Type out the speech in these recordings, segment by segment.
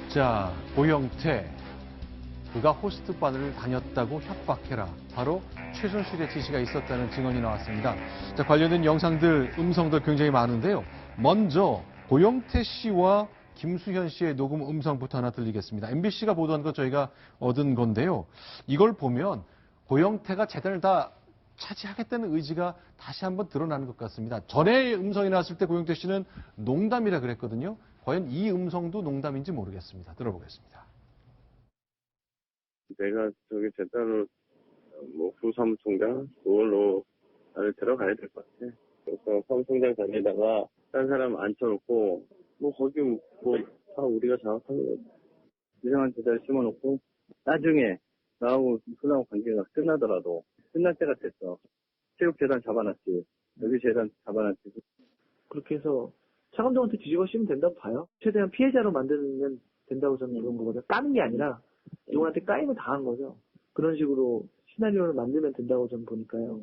자, 고영태. 그가 호스트바를 다녔다고 협박해라. 바로 최순실의 지시가 있었다는 증언이 나왔습니다. 자, 관련된 영상들, 음성들 굉장히 많은데요. 먼저 고영태 씨와 김수현 씨의 녹음 음성부터 하나 들리겠습니다. MBC가 보도한 것 저희가 얻은 건데요. 이걸 보면 고영태가 재단을 다 차지하겠다는 의지가 다시 한번 드러나는 것 같습니다. 전에 음성이 나왔을 때 고영태 씨는 농담이라 그랬거든요. 과연 이 음성도 농담인지 모르겠습니다. 들어보겠습니다. 내가 저기 재단으로 부사무총장 그걸로 나를 들어가야 될 것 같아. 그래서 사무총장 다니다가 딴 사람 앉혀놓고 거기 다 우리가 장악하는 거지. 이상한 재단을 심어놓고 나중에 나하고 순하고 관계가 끝나더라도 끝날 때가 됐어. 체육재단 잡아놨지. 여기 재단 잡아놨지. 그렇게 해서 차관종한테 뒤집어 씌우면 된다고 봐요. 최대한 피해자로 만들면 된다고 저는 그런 거거든요. 까는 게 아니라 누구한테 까임을 당한 거죠. 그런 식으로 시나리오를 만들면 된다고 저는 보니까요.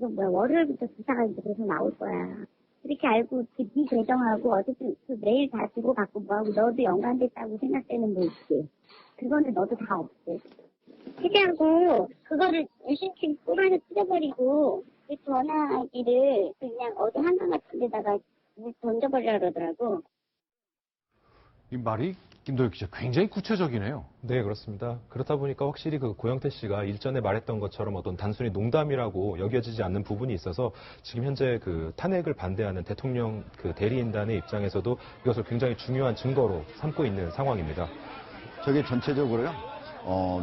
월요일부터 기사가 이제 계속 나올 거야. 그렇게 알고 네 계정하고 어쨌든 그 메일 다 주고받고 뭐하고 너도 연관됐다고 생각되는 거 있지. 그거는 너도 다 없지. 해제하고 그거를 유심히 꼬라서 찢어버리고 그 전화기를 그냥 어디 한강 같은 데다가 던져버리라 그러더라고. 이 말이 김도혁 기자 굉장히 구체적이네요. 네, 그렇습니다. 그렇다 보니까 확실히 그 고영태 씨가 일전에 말했던 것처럼 어떤 단순히 농담이라고 여겨지지 않는 부분이 있어서 지금 현재 그 탄핵을 반대하는 대통령 그 대리인단의 입장에서도 이것을 굉장히 중요한 증거로 삼고 있는 상황입니다. 저게 전체적으로요,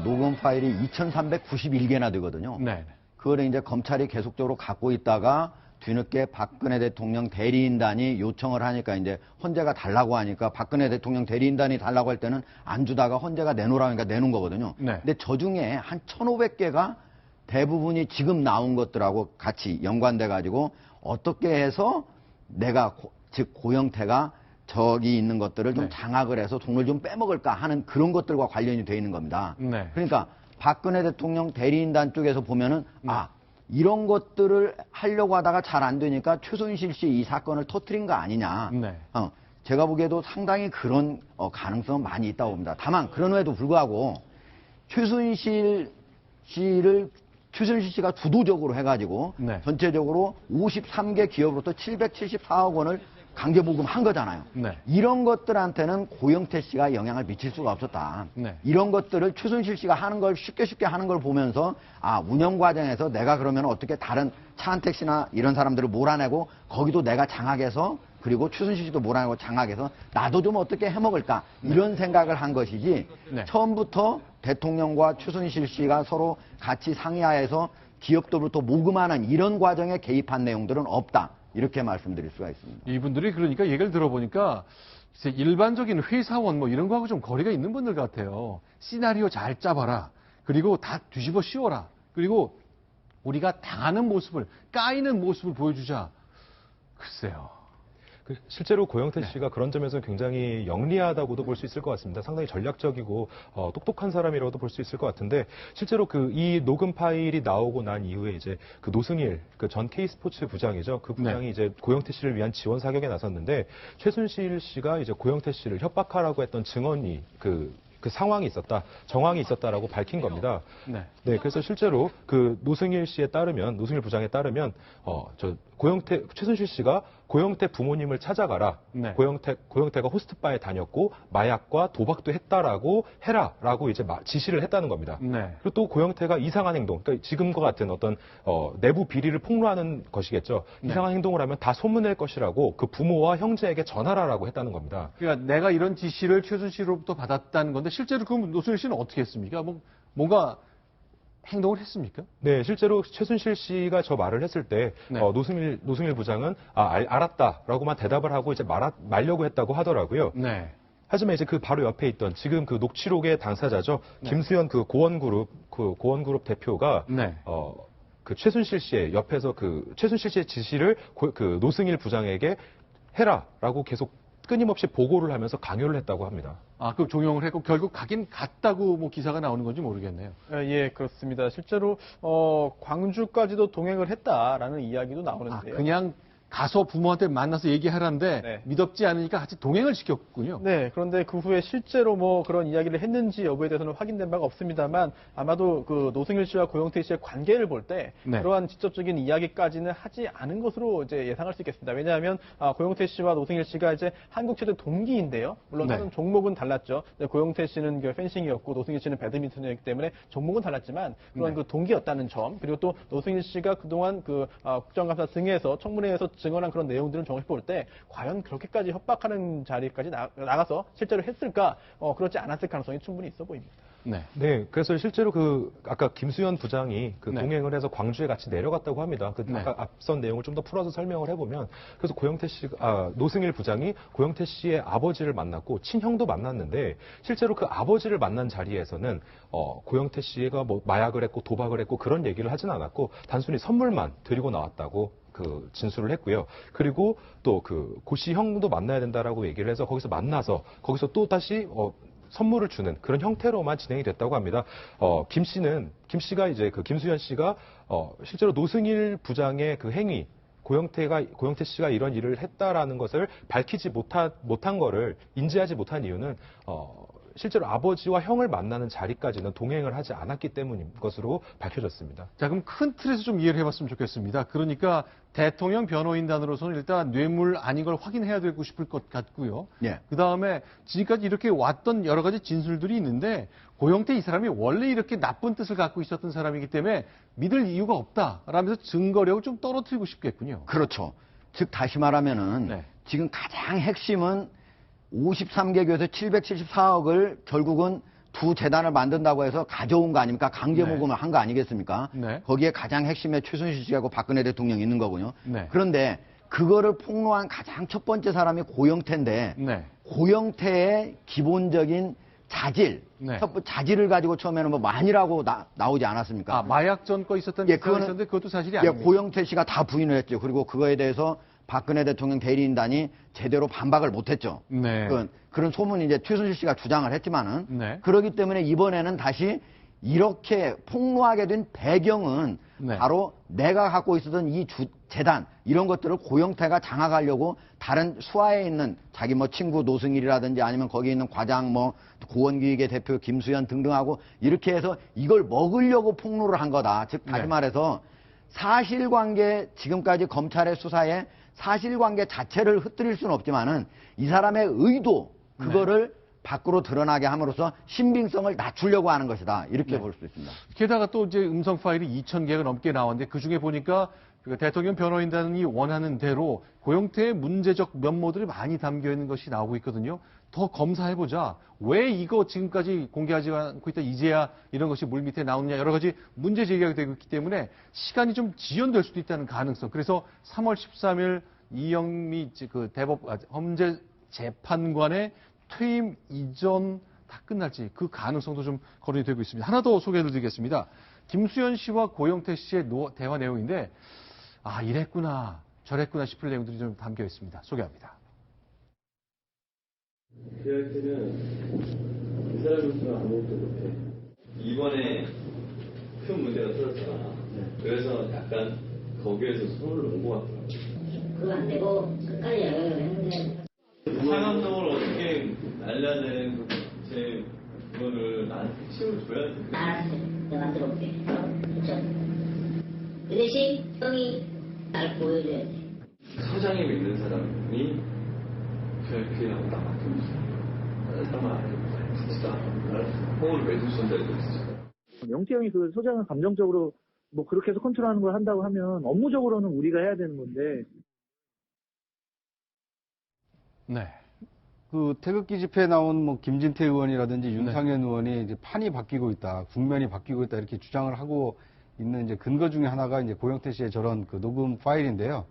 녹음 파일이 2,391개나 되거든요. 네. 그거를 이제 검찰이 계속적으로 갖고 있다가 뒤늦게 박근혜 대통령 대리인단이 요청을 하니까 이제 헌재가 달라고 하니까 박근혜 대통령 대리인단이 달라고 할 때는 안 주다가 헌재가 내놓으라고 하니까 내놓은 거거든요. 네. 근데 저 중에 한 1,500개가 대부분이 지금 나온 것들하고 같이 연관돼 가지고 어떻게 해서 내가 즉 고영태가 저기 있는 것들을 좀 네. 장악을 해서 돈을 좀 빼먹을까 하는 그런 것들과 관련이 돼 있는 겁니다. 네. 그러니까 박근혜 대통령 대리인단 쪽에서 보면은 이런 것들을 하려고 하다가 잘 안 되니까 최순실 씨 이 사건을 터뜨린 거 아니냐. 네. 제가 보기에도 상당히 그런 가능성은 많이 있다고 봅니다. 다만 그런에도 불구하고 최순실 씨가 주도적으로 해가지고 네. 전체적으로 53개 기업으로부터 774억 원을 강제 보금한 거잖아요. 네. 이런 것들한테는 고영태 씨가 영향을 미칠 수가 없었다. 네. 이런 것들을 최순실 씨가 하는 걸 쉽게 하는 걸 보면서 운영 과정에서 내가 그러면 어떻게 다른 차한택 씨나 이런 사람들을 몰아내고 거기도 내가 장악해서 그리고 최순실 씨도 몰아내고 장악해서 나도 좀 어떻게 해먹을까 이런 생각을 한 것이지 네. 처음부터 대통령과 최순실 씨가 서로 같이 상의하에서 기업들부터 모금하는 이런 과정에 개입한 내용들은 없다. 이렇게 말씀드릴 수가 있습니다. 이분들이 그러니까 얘기를 들어보니까 일반적인 회사원 이런 거하고 좀 거리가 있는 분들 같아요. 시나리오 잘 짜봐라. 그리고 다 뒤집어 씌워라. 그리고 우리가 당하는 모습을, 까이는 모습을 보여주자. 글쎄요. 실제로 고영태 씨가 그런 점에서 굉장히 영리하다고도 볼 수 있을 것 같습니다. 상당히 전략적이고 똑똑한 사람이라고도 볼 수 있을 것 같은데 실제로 이 녹음 파일이 나오고 난 이후에 이제 그 노승일 전 K스포츠 부장이죠. 그 부장이 네. 이제 고영태 씨를 위한 지원 사격에 나섰는데 최순실 씨가 이제 고영태 씨를 협박하라고 했던 증언이 그 상황이 있었다, 정황이 있었다라고 밝힌 겁니다. 네. 네, 그래서 실제로 노승일 부장에 따르면, 최순실 씨가 고영태 부모님을 찾아가라. 네. 고영태가 호스트바에 다녔고, 마약과 도박도 해라라고 이제 지시를 했다는 겁니다. 네. 그리고 또 고영태가 이상한 행동, 그러니까 지금과 같은 어떤, 내부 비리를 폭로하는 것이겠죠. 네. 이상한 행동을 하면 다 소문낼 것이라고 그 부모와 형제에게 전하라라고 했다는 겁니다. 그러니까 내가 이런 지시를 최순실로부터 받았다는 건데 실제로 그럼 노승일 씨는 어떻게 했습니까? 뭔가 행동을 했습니까? 네, 실제로 최순실 씨가 저 말을 했을 때 네. 노승일 부장은 알았다라고만 대답을 하고 이제 말려고 했다고 하더라고요. 네. 하지만 이제 그 바로 옆에 있던 지금 그 녹취록의 당사자죠. 네. 김수현 고원그룹 대표가 네. 그 최순실 씨의 옆에서 최순실 씨의 지시를 노승일 부장에게 해라라고 계속 끊임없이 보고를 하면서 강요를 했다고 합니다. 그럼 종용을 했고 결국 가긴 갔다고 기사가 나오는 건지 모르겠네요. 예, 그렇습니다. 실제로 광주까지도 동행을 했다라는 이야기도 나오는데요. 그냥 가서 부모한테 만나서 얘기하라는데 네. 믿었지 않으니까 같이 동행을 시켰군요. 네, 그런데 그 후에 실제로 뭐 그런 이야기를 했는지 여부에 대해서는 확인된 바가 없습니다만 아마도 그 노승일 씨와 고영태 씨의 관계를 볼 때 네. 그러한 직접적인 이야기까지는 하지 않은 것으로 이제 예상할 수 있겠습니다. 왜냐하면 고영태 씨와 노승일 씨가 이제 한국체대 동기인데요. 물론 네. 하는 종목은 달랐죠. 고영태 씨는 그 펜싱이었고 노승일 씨는 배드민턴이었기 때문에 종목은 달랐지만 그런 네. 그 동기였다는 점, 그리고 또 노승일 씨가 그동안 그 국정감사 등에서 청문회에서 증언한 그런 내용들을 종합해 볼 때 과연 그렇게까지 협박하는 자리까지 나가서 실제로 했을까? 그렇지 않았을 가능성이 충분히 있어 보입니다. 네. 네, 그래서 실제로 아까 김수현 부장이 네. 동행을 해서 광주에 같이 내려갔다고 합니다. 네. 아까 앞선 내용을 좀 더 풀어서 설명을 해보면, 그래서 노승일 부장이 고영태 씨의 아버지를 만났고, 친형도 만났는데, 실제로 그 아버지를 만난 자리에서는, 고영태 씨가 뭐 마약을 했고, 도박을 했고, 그런 얘기를 하진 않았고, 단순히 선물만 드리고 나왔다고 진술을 했고요. 그리고 또 고씨 형도 만나야 된다라고 얘기를 해서 거기서 만나서, 거기서 또 다시, 선물을 주는 그런 형태로만 진행이 됐다고 합니다. 김 씨가 이제 김수현 씨가 실제로 노승일 부장의 그 행위, 고영태 씨가 이런 일을 했다라는 것을 밝히지 못한 거를 인지하지 못한 이유는 실제로 아버지와 형을 만나는 자리까지는 동행을 하지 않았기 때문인 것으로 밝혀졌습니다. 자, 그럼 큰 틀에서 좀 이해를 해봤으면 좋겠습니다. 그러니까 대통령 변호인단으로서는 일단 뇌물 아닌 걸 확인해야 되고 싶을 것 같고요. 예. 그 다음에 지금까지 이렇게 왔던 여러 가지 진술들이 있는데 고영태 이 사람이 원래 이렇게 나쁜 뜻을 갖고 있었던 사람이기 때문에 믿을 이유가 없다라면서 증거력을 좀 떨어뜨리고 싶겠군요. 그렇죠. 즉 다시 말하면은 네. 지금 가장 핵심은 53개 교에서 774억을 결국은 두 재단을 만든다고 해서 가져온 거 아닙니까? 강제 모금을 한 거 아니겠습니까? 네. 거기에 가장 핵심에 최순실 씨하고 박근혜 대통령이 있는 거군요. 네. 그런데 그거를 폭로한 가장 첫 번째 사람이 고영태인데 네. 고영태의 기본적인 자질, 네. 자질을 가지고 처음에는 뭐 만이라고 나오지 않았습니까? 마약 전거 있었다는 예, 기사가 그거는- 있었는데 그것도 사실이 예, 아닙니다. 고영태 씨가 다 부인을 했죠. 그리고 그거에 대해서 박근혜 대통령 대리인단이 제대로 반박을 못했죠. 네. 그런 소문이 이제 최순실 씨가 주장을 했지만은 네. 그렇기 때문에 이번에는 다시 이렇게 폭로하게 된 배경은 네. 바로 내가 갖고 있었던 이 재단 이런 것들을 고영태가 장악하려고 다른 수하에 있는 자기 뭐 친구 노승일이라든지 아니면 거기 있는 과장 뭐 고원기획의 대표 김수현 등등하고 이렇게 해서 이걸 먹으려고 폭로를 한 거다. 즉 다시 네. 말해서 사실관계 지금까지 검찰의 수사에 사실관계 자체를 흩뜨릴 수는 없지만은 이 사람의 의도 그거를 밖으로 드러나게 함으로써 신빙성을 낮추려고 하는 것이다. 이렇게 네. 볼 수 있습니다. 게다가 또 이제 음성 파일이 2,000개가 넘게 나왔는데 그 중에 보니까 대통령 변호인단이 원하는 대로 고영태의 문제적 면모들이 많이 담겨 있는 것이 나오고 있거든요. 더 검사해보자. 왜 이거 지금까지 공개하지 않고 있다 이제야 이런 것이 물밑에 나오느냐 여러 가지 문제 제기가 되고 있기 때문에 시간이 좀 지연될 수도 있다는 가능성. 그래서 3월 13일 이영미 헌재 재판관의 퇴임 이전 다 끝날지 그 가능성도 좀 거론이 되고 있습니다. 하나 더 소개해드리겠습니다. 김수현 씨와 고영태 씨의 대화 내용인데 이랬구나 저랬구나 싶을 내용들이 좀 담겨 있습니다. 소개합니다. 고영태는 이 사람으로서는 아무것도 못해. 이번에 큰 문제가 터졌잖아. 그래서 약간 거기에서 손을 놓은 것 같더라고. 그거 안 되고 끝까지 영향을 했는데 상암동을 어떻게 날려내는 그거를 나한테 치워줘야 돼. 알았어. 내가 만들어 볼게. 그쵸? 그 대신 형이 날 보여줘야 돼. 서장이 믿는 사람이 PIP라고 나 맡겨주세요. 나만 알고 진짜 나를 호흡을 매주신다 이랬어. 영태 형이 그 소장을 감정적으로 뭐 그렇게 해서 컨트롤하는 걸 한다고 하면 업무적으로는 우리가 해야 되는 건데. 네. 그 태극기 집회에 나온 뭐 김진태 의원이라든지 윤상현 의원이 이제 판이 바뀌고 있다, 국면이 바뀌고 있다 이렇게 주장을 하고 있는 이제 근거 중에 하나가 이제 고영태 씨의 저런 그 녹음 파일인데요.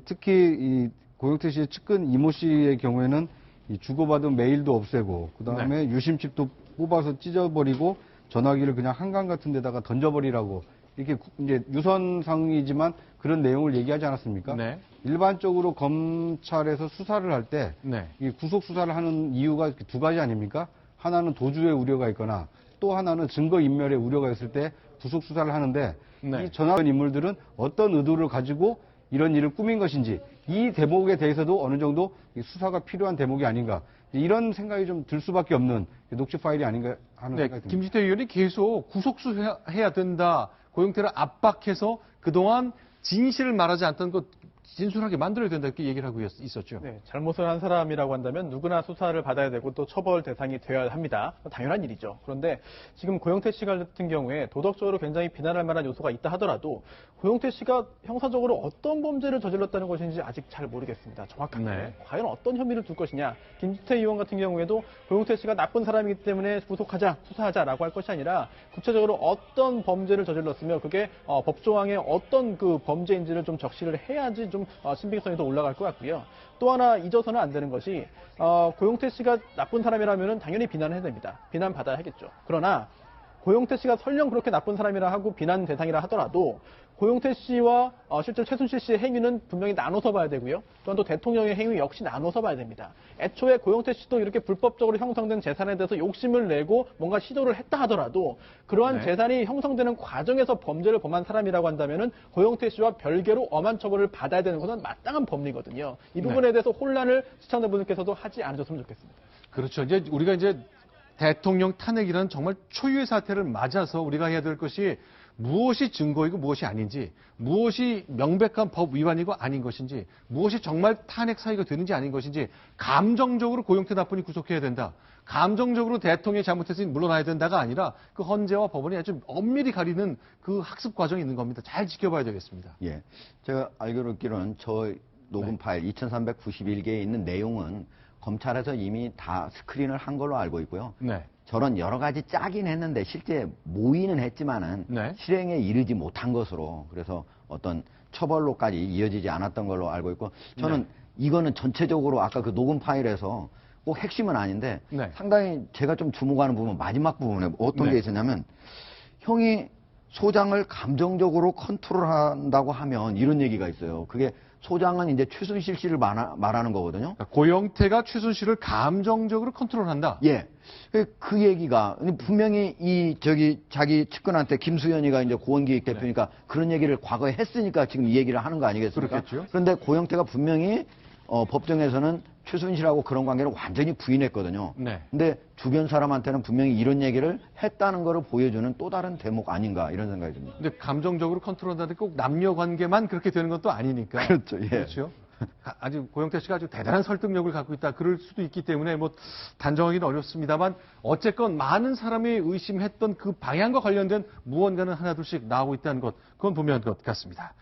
특히 이 고영태 씨의 측근 이모 씨의 경우에는 이 주고받은 메일도 없애고 그다음에 유심칩도 뽑아서 찢어버리고 전화기를 그냥 한강 같은 데다가 던져버리라고 이렇게 이제 유선상이지만 그런 내용을 얘기하지 않았습니까? 네. 일반적으로 검찰에서 수사를 할 때 네. 이 구속 수사를 하는 이유가 두 가지 아닙니까? 하나는 도주의 우려가 있거나 또 하나는 증거 인멸의 우려가 있을 때 구속 수사를 하는데 네. 이 전화 인물들은 어떤 의도를 가지고 이런 일을 꾸민 것인지 이 대목에 대해서도 어느 정도 수사가 필요한 대목이 아닌가 이런 생각이 좀 들 수밖에 없는 녹취 파일이 아닌가 하는 네, 생각이 듭니다. 김진태 의원이 계속 구속수해야 된다. 고영태를 압박해서 그동안 진실을 말하지 않던 것 진술하게 만들어야 된다 이렇게 얘기를 하고 있었죠. 네, 잘못을 한 사람이라고 한다면 누구나 수사를 받아야 되고 또 처벌 대상이 되어야 합니다. 당연한 일이죠. 그런데 지금 고영태 씨 같은 경우에 도덕적으로 굉장히 비난할 만한 요소가 있다 하더라도 고영태 씨가 형사적으로 어떤 범죄를 저질렀다는 것인지 아직 잘 모르겠습니다. 정확하게. 네. 과연 어떤 혐의를 둘 것이냐. 김진태 의원 같은 경우에도 고영태 씨가 나쁜 사람이기 때문에 구속하자, 수사하자라고 할 것이 아니라 구체적으로 어떤 범죄를 저질렀으며 그게 법조항에 어떤 그 범죄인지를 좀 적시를 해야지 좀 신빙성이 더 올라갈 것 같고요. 또 하나 잊어서는 안 되는 것이 고영태 씨가 나쁜 사람이라면 당연히 비난을 해야 됩니다. 비난받아야 하겠죠. 그러나 고영태 씨가 설령 그렇게 나쁜 사람이라 하고 비난 대상이라 하더라도 고영태 씨와 실제 최순실 씨의 행위는 분명히 나눠서 봐야 되고요. 또한 또 대통령의 행위 역시 나눠서 봐야 됩니다. 애초에 고영태 씨도 이렇게 불법적으로 형성된 재산에 대해서 욕심을 내고 뭔가 시도를 했다 하더라도 그러한 네. 재산이 형성되는 과정에서 범죄를 범한 사람이라고 한다면은 고영태 씨와 별개로 엄한 처벌을 받아야 되는 것은 마땅한 법리거든요. 이 부분에 대해서 혼란을 시청자분들께서도 하지 않으셨으면 좋겠습니다. 그렇죠. 이제 우리가 대통령 탄핵이라는 정말 초유의 사태를 맞아서 우리가 해야 될 것이 무엇이 증거이고 무엇이 아닌지, 무엇이 명백한 법 위반이고 아닌 것인지, 무엇이 정말 탄핵 사유가 되는지 아닌 것인지, 감정적으로 고영태 나쁜이 구속해야 된다. 감정적으로 대통령이 잘못했으니 물러나야 된다가 아니라 그 헌재와 법원이 아주 엄밀히 가리는 그 학습 과정이 있는 겁니다. 잘 지켜봐야 되겠습니다. 예. 제가 알기로는 저 녹음 파일 2391개에 있는 내용은 검찰에서 이미 다 스크린을 한 걸로 알고 있고요. 네. 저런 여러 가지 짜긴 했는데 실제 모의는 했지만은 네. 실행에 이르지 못한 것으로 그래서 어떤 처벌로까지 이어지지 않았던 걸로 알고 있고 저는 이거는 전체적으로 아까 그 녹음 파일에서 꼭 핵심은 아닌데 네. 상당히 제가 좀 주목하는 부분 마지막 부분에 어떤 네. 게 있었냐면 형이 소장을 감정적으로 컨트롤한다고 하면 이런 얘기가 있어요. 그게 소장은 이제 최순실 씨를 말하는 거거든요. 그러니까 고영태가 최순실을 감정적으로 컨트롤한다. 예. 그 얘기가 분명히 자기 측근한테 김수현이가 이제 고원기획 대표니까 그런 얘기를 과거에 했으니까 지금 이 얘기를 하는 거 아니겠습니까? 그렇겠죠. 그런데 고영태가 분명히 법정에서는 최순실하고 그런 관계를 완전히 부인했거든요. 네. 근데 주변 사람한테는 분명히 이런 얘기를 했다는 거를 보여주는 또 다른 대목 아닌가 이런 생각이 듭니다. 근데 감정적으로 컨트롤한다는 꼭 남녀 관계만 그렇게 되는 건 또 아니니까. 그렇죠. 예. 그렇죠. 아주 고영태 씨가 아주 대단한 설득력을 갖고 있다. 그럴 수도 있기 때문에 단정하기는 어렵습니다만 어쨌건 많은 사람이 의심했던 그 방향과 관련된 무언가는 하나둘씩 나오고 있다는 것, 그건 분명한 것 같습니다.